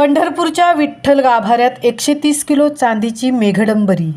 पंढरपूरच्या विठ्ठल गाभाऱ्यात 130 किलो चांदीची मेघडंबरी।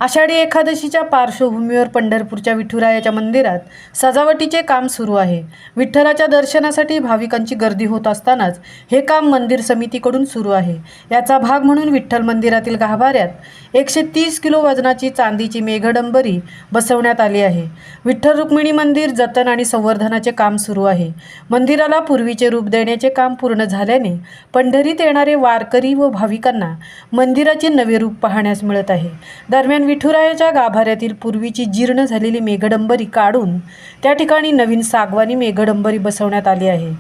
आषाढी एकादशीच्या पार्श्वभूमीवर पंढरपूरच्या विठुरायाच्या मंदिरात सजावटीचे काम सुरू आहे। विठ्ठलाच्या दर्शनासाठी भाविकांची गर्दी होत असतानाच हे काम मंदिर समितीकडून सुरू आहे। याचा भाग म्हणून विठ्ठल मंदिरातील गाभाऱ्यात 130 किलो वजनाची चांदीची मेघडंबरी बसवण्यात आली आहे। विठ्ठल रुक्मिणी मंदिर जतन आणि संवर्धनाचे काम सुरू आहे। मंदिराला पूर्वीचे रूप देण्याचे काम पूर्ण झाल्याने पंढरीत येणारे वारकरी व भाविकांना मंदिराचे नवे रूप पाहण्यास मिळत आहे। दरम्यान विठुरायाच्या गाभाऱ्यातील पूर्वीची जीर्ण झालेली मेघडंबरी काढून त्या ठिकाणी नवीन सागवानी मेघडंबरी बसवण्यात आली आहे।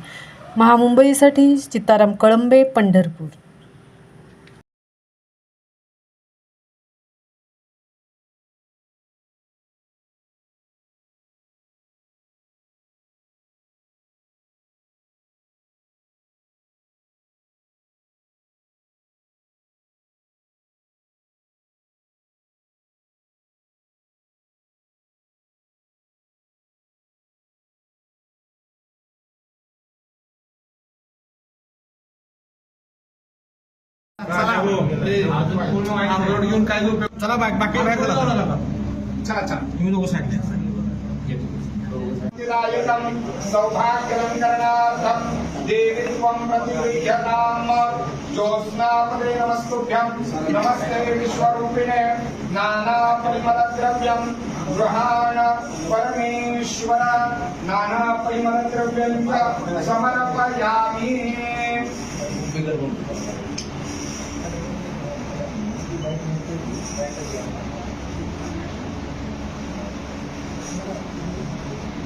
महामुंबईसाठी चित्ताराम कळंबे, पंढरपूर। चला बाकी बाहेर चला चला तुम्ही दोघं साईड सौभाग्यलंकरणार्थं देवी त्वं प्रतिगृह्यताम् ज्योत्स्नापदे नमस्तुभ्यं नमस्ते विश्वरूपिणे नानापरिमलद्रव्यं गृहाण परमेश्वर नानापरिमलद्रव्यं समर्पयामि।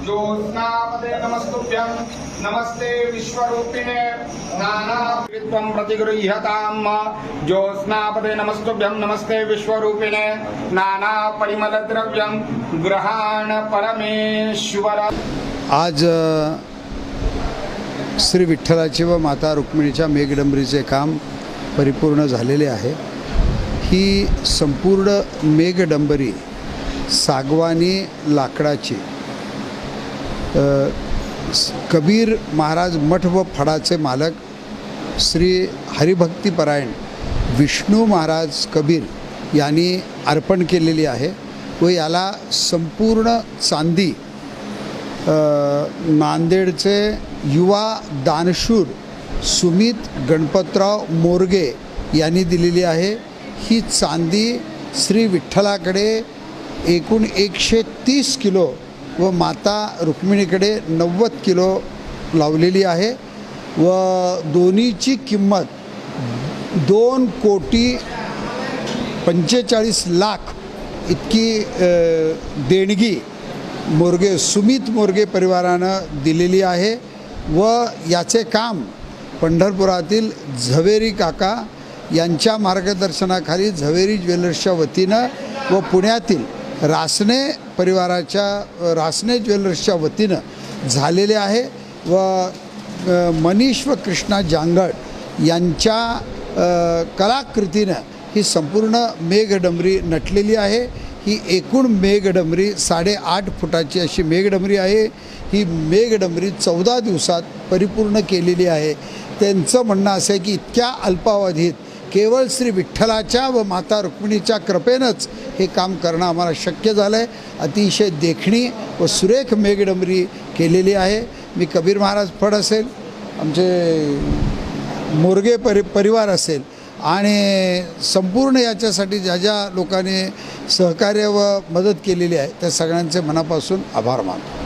ज्योत्स्नापदे नमस्तुभ्यं नमस्ते विश्वरूपिणे नानात्वं प्रतिगृह्यताम् ज्योत्स्नापदे नमस्तुभ्यं नमस्ते विश्वरूपिणे नानापरिमलद्रव्यं गृहाण परमेश्वर। आज श्री विठ्ठलाचे व माता रुक्मिणीच्या मेघडंबरीचे काम परिपूर्ण झालेले आहे। ही संपूर्ण मेघडंबरी सागवानी लाकडाची कबीर महाराज मठ व फडाचे मालक श्री हरिभक्तीपरायण विष्णू महाराज कबीर यांनी अर्पण केलेली आहे व याला संपूर्ण चांदी नांदेडचे युवा दानशूर सुमित गणपतराव मोरगे यांनी दिलेली आहे। ही चांदी श्री विठ्ठलाकडे एकूण 130 किलो व माता रुक्मिणीकडे 90 किलो लावलेली आहे व दोन्हीची किंमत 2,45,00,000 इतकी देणगी सुमित मोरगे परिवारानं दिलेली आहे व याचे काम पंढरपुरातील झवेरी काका यांच्या मार्गदर्शनाखाली झवेरी ज्वेलर्सच्या वतीनं व पुण्यातील रासने परिवाराच्या रासने ज्वेलर्सच्या वतीनं झालेले आहे व मनीष व कृष्णा जांगड यांच्या कलाकृतीनं ही संपूर्ण मेघडंबरी नटलेली आहे। ही एकूण मेघडंबरी 8.5 फुटाची अशी मेघडंबरी आहे। ही मेघडंबरी 14 दिवसात परिपूर्ण केलेली आहे। त्यांचं म्हणणं असं आहे की इतक्या अल्पावधीत केवळ श्री विठ्ठलाच्या व माता रुक्मिणीच्या कृपेनंच हे काम करणं आम्हाला शक्य झालं आहे। अतिशय देखणी व सुरेख मेघडंबरी केलेली आहे। मी कबीर महाराज फड असेल, आमचे मोरगे परिवार असेल आणि संपूर्ण याच्यासाठी ज्या ज्या लोकांनी सहकार्य व मदत केलेली आहे त्या सगळ्यांचे मनापासून आभार मानतो।